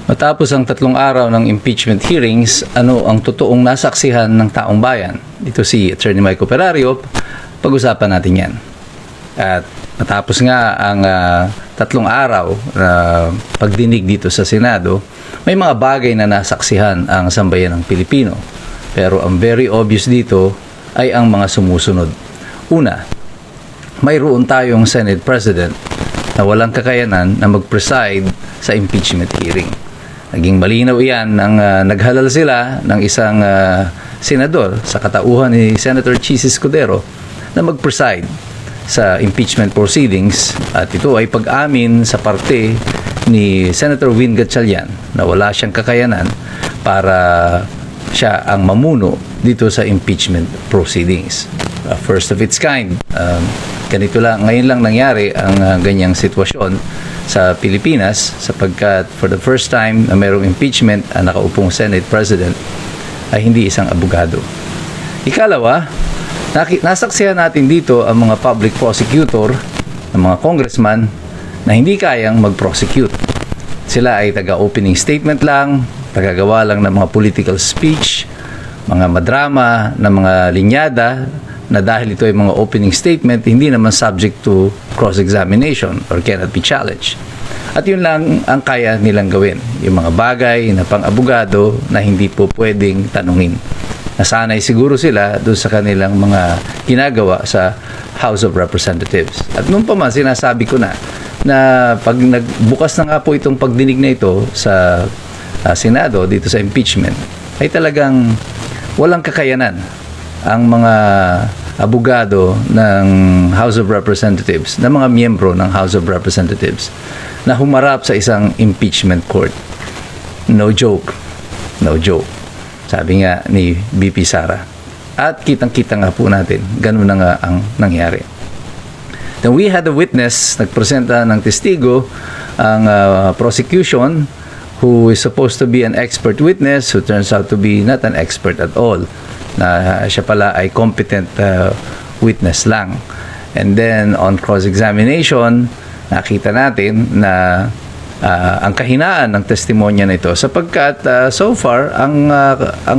Matapos ang 3 araw ng impeachment hearings, ano ang totoong nasaksihan ng taong bayan? Ito si Attorney Michael Perario, pag-usapan natin yan. At matapos nga ang 3 araw na pagdinig dito sa Senado, may mga bagay na nasaksihan ang sambayan ng Pilipino. Pero ang very obvious dito ay ang mga sumusunod. Una, mayroon tayong Senate President na walang kakayanan na mag-preside sa impeachment hearing. Naging malinaw iyan nang naghalal sila ng isang senador sa katauhan ni Senator Chis Escudero na mag-preside sa impeachment proceedings, at ito ay pag-amin sa parte ni Senator Win Gatchalian na wala siyang kakayanan para siya ang mamuno dito sa impeachment proceedings. First of its kind. Ganito lang, ngayon lang nangyari ang ganyang sitwasyon sa Pilipinas, sapagkat for the first time na mayroong impeachment ang nakaupong Senate President ay hindi isang abogado. Ikalawa, nasaksihan natin dito ang mga public prosecutor, ang mga congressman na hindi kayang mag-prosecute. Sila ay taga-opening statement lang, tagagawa lang ng mga political speech, mga madrama na mga linyada na dahil ito ay mga opening statement, hindi naman subject to cross-examination or cannot be challenged. At yun lang ang kaya nilang gawin, yung mga bagay na pang-abogado na hindi po pwedeng tanungin. Nasanay siguro sila doon sa kanilang mga ginagawa sa House of Representatives. At noon pa man, sinasabi ko na pag nagbukas na nga po itong pagdinig na ito sa Senado, dito sa impeachment, ay talagang walang kakayanan ang mga abogado ng House of Representatives, na mga miyembro ng House of Representatives, na humarap sa isang impeachment court. No joke. No joke. Sabi nga ni VP Sara. At kitang-kita nga po natin, ganun na nga ang nangyari. Then we had a witness, nagpresenta ng testigo, ang prosecution, who is supposed to be an expert witness, who turns out to be not an expert at all, na siya pala ay competent witness lang. And then on cross-examination, nakita natin na ang kahinaan ng testimonya na ito, sapagkat so far ang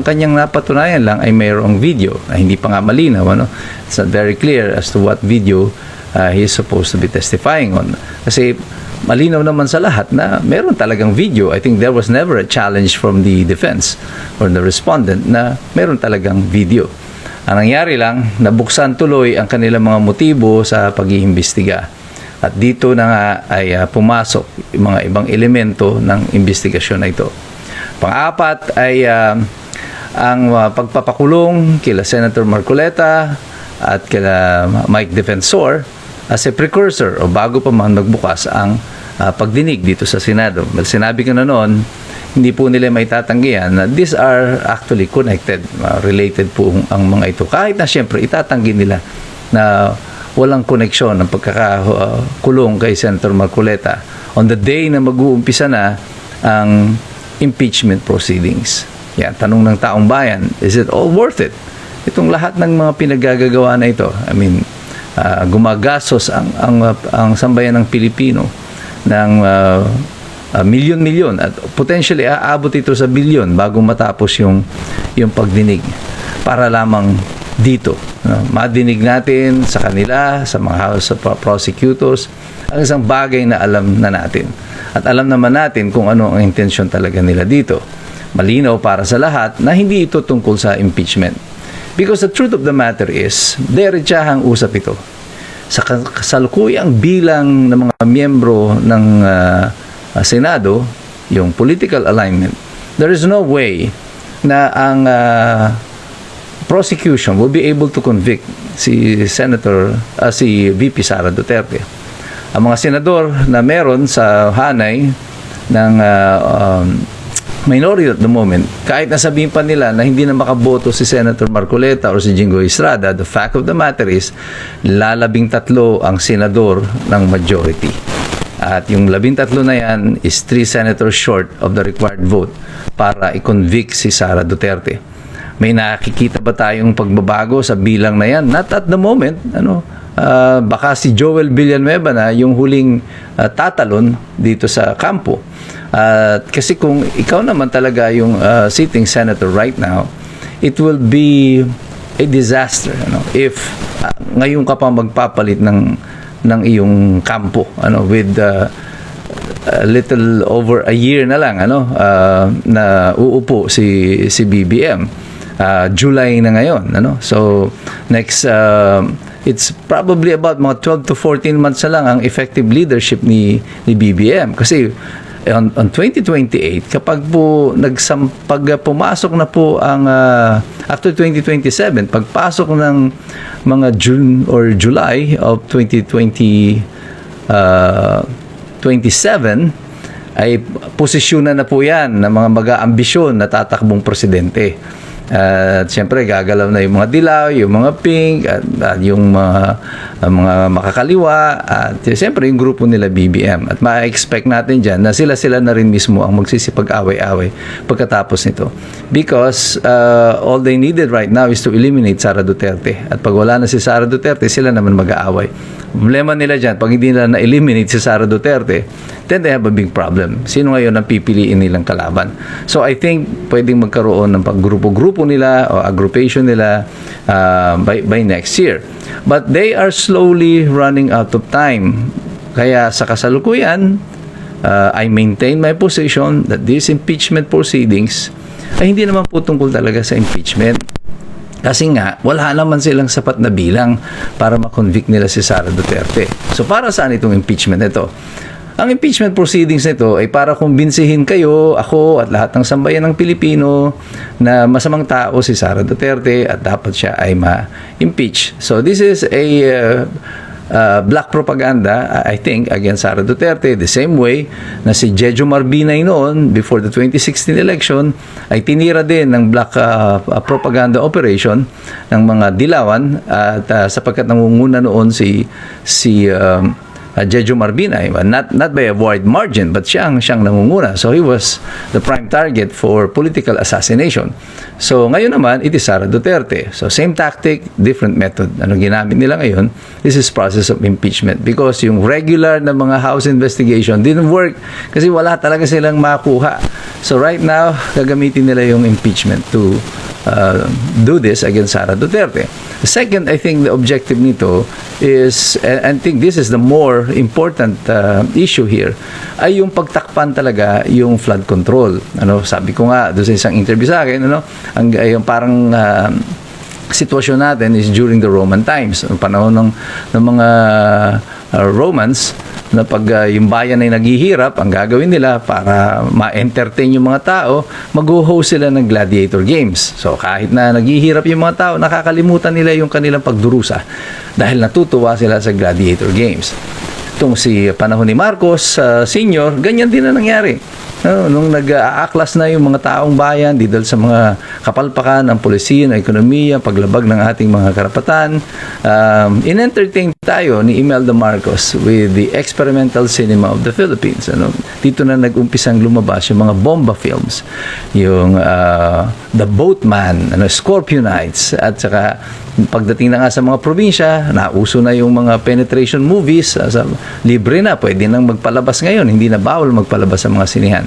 kanyang napatunayan lang ay mayroong video na hindi pa nga malinaw, ano? It's not very clear as to what video he is supposed to be testifying on, kasi malinaw naman sa lahat na meron talagang video. I think there was never a challenge from the defense or the respondent na meron talagang video. Ang nangyari lang, nabuksan tuloy ang kanilang mga motibo sa pag-iimbestiga. At dito na nga ay pumasok yung mga ibang elemento ng investigasyon na ito. Pang-apat ay ang pagpapakulong kila Senator Marcoleta at kila Mike Defensor as a precursor o bago pa man magbukas ang pagdinig dito sa Senado. Sinabi ko na noon, hindi po nila may tatanggihan na these are actually connected, related po ang mga ito. Kahit na siyempre itatanggi nila na walang koneksyon ng pagkakakulong kay Senator Marcoleta on the day na mag-uumpisa na ang impeachment proceedings. Yan, tanong ng taong bayan, is it all worth it? Itong lahat ng mga pinagagagawa na ito, I mean, gumagastos ang sambayan ng Pilipino ng milyon-milyon at potentially aabot ito sa bilyon bago matapos yung pagdinig para lamang dito. Madinig natin sa kanila, sa mga House of Prosecutors, ang isang bagay na alam na natin. At alam naman natin kung ano ang intensyon talaga nila dito. Malinaw para sa lahat na hindi ito tungkol sa impeachment. Because the truth of the matter is, derechahang usap ito. Sa kasalukuyang bilang ng mga miyembro ng Senado, yung political alignment, there is no way na ang prosecution will be able to convict si VP Sara Duterte. Ang mga senador na meron sa hanay ng minority at the moment, kahit nasabihin pa nila na hindi na makaboto si Senator Marcoleta or si Jingo Estrada, the fact of the matter is, 13 ang senador ng majority. At yung 13 na yan is 3 senators short of the required vote para i-convict si Sara Duterte. May nakikita ba tayong pagbabago sa bilang na yan? Not at the moment. Baka si Joel Villanueva na yung huling tatalon dito sa kampo. At kasi kung ikaw naman talaga yung sitting senator right now, it will be a disaster, ano, if ngayon ka pa magpapalit ng iyong kampo, ano, with a little over a year na lang, ano, na uupo si BBM. July na ngayon, ano. So next it's probably about mga 12 to 14 months na lang ang effective leadership ni BBM, kasi on 2028 kapag po pumasok na po ang after 2027, pagpasok ng mga June or July of 2027 ay posisyonan na po yan ng mga mag-aambisyon na tatakbong presidente. At siyempre gagalaw na yung mga dilaw, yung mga pink, at yung mga makakaliwa, at siyempre yung grupo nila BBM. At ma-expect natin dyan na sila na rin mismo ang magsisipag-away-away pagkatapos nito. Because all they needed right now is to eliminate Sara Duterte. At pag wala na si Sara Duterte, sila naman mag-aaway. Problema nila dyan, pag hindi nila na-eliminate si Sara Duterte, then they have a big problem. Sino ngayon ang pipiliin nilang kalaban? So I think pwedeng magkaroon ng paggrupo-grupo nila o aggregation nila by next year. But they are slowly running out of time. Kaya sa kasalukuyan, I maintain my position that these impeachment proceedings ay hindi naman po tungkol talaga sa impeachment. Kasi nga, wala naman silang sapat na bilang para makonvict nila si Sara Duterte. So para saan itong impeachment nito? Ang impeachment proceedings nito ay para kumbinsihin kayo, ako at lahat ng sambayan ng Pilipino na masamang tao si Sara Duterte at dapat siya ay ma-impeach. So this is a black propaganda, I think, against Sara Duterte, the same way na si Jejo Marbinay noon, before the 2016 election, ay tinira din ng black propaganda operation ng mga dilawan, at sapagkat nangunguna noon si Jejo Marbinay, not by a wide margin, but siyang nangunguna. So he was the prime target for political assassination. So ngayon naman, it is Sara Duterte. So same tactic, different method. Ano ginamit nila ngayon? This is process of impeachment, because yung regular na mga House investigation didn't work kasi wala talaga silang makuha. So right now, gagamitin nila yung impeachment to do this against Sara Duterte. Second, I think the objective nito is, and I think this is the more important issue here, ay yung pagtakpan talaga yung flood control. Ano, sabi ko nga doon sa isang interview sa akin, ano, yung parang sitwasyon natin is during the Roman times, ang panahon ng mga Romans, na pag yung bayan ay naghihirap, ang gagawin nila para ma-entertain yung mga tao, mag-host sila ng gladiator games. So kahit na naghihirap yung mga tao, nakakalimutan nila yung kanilang pagdurusa dahil natutuwa sila sa gladiator games. Itong si panahon ni Marcos Sr., ganyan din na nangyari. Nung nag-aaklas na yung mga taong bayan dahil sa mga kapalpakan ng polisiya, ng ekonomiya, paglabag ng ating mga karapatan, in-entertain tayo ni Imelda Marcos with the experimental cinema of the Philippines. Ano? Dito na nag-umpisang lumabas yung mga bomba films, yung The Boatman, Scorpio Nights, at saka pagdating na nga sa mga probinsya, nauso na yung mga penetration movies, libre na, pwede nang magpalabas ngayon, hindi na bawal magpalabas sa mga sinihan.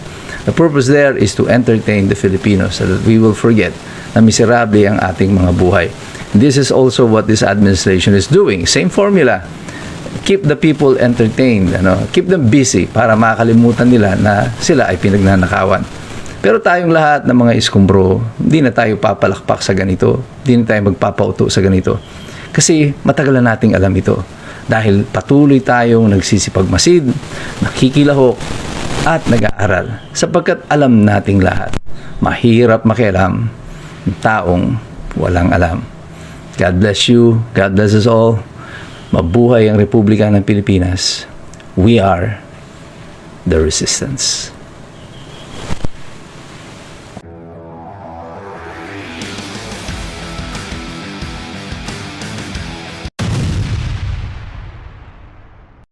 The purpose there is to entertain the Filipinos so that we will forget na miserable ang ating mga buhay. This is also what this administration is doing. Same formula. Keep the people entertained, keep them busy para makalimutan nila na sila ay pinagnanakawan. Pero tayong lahat ng mga iskumbro, hindi na tayo papalakpak sa ganito. Hindi na tayo magpapauto sa ganito. Kasi matagal na nating alam ito. Dahil patuloy tayong nagsisipagmasid, nakikilahok, at nag-aaral. Sapagkat alam nating lahat, mahirap makialam ng taong walang alam. God bless you. God bless us all. Mabuhay ang Republika ng Pilipinas. We are the resistance.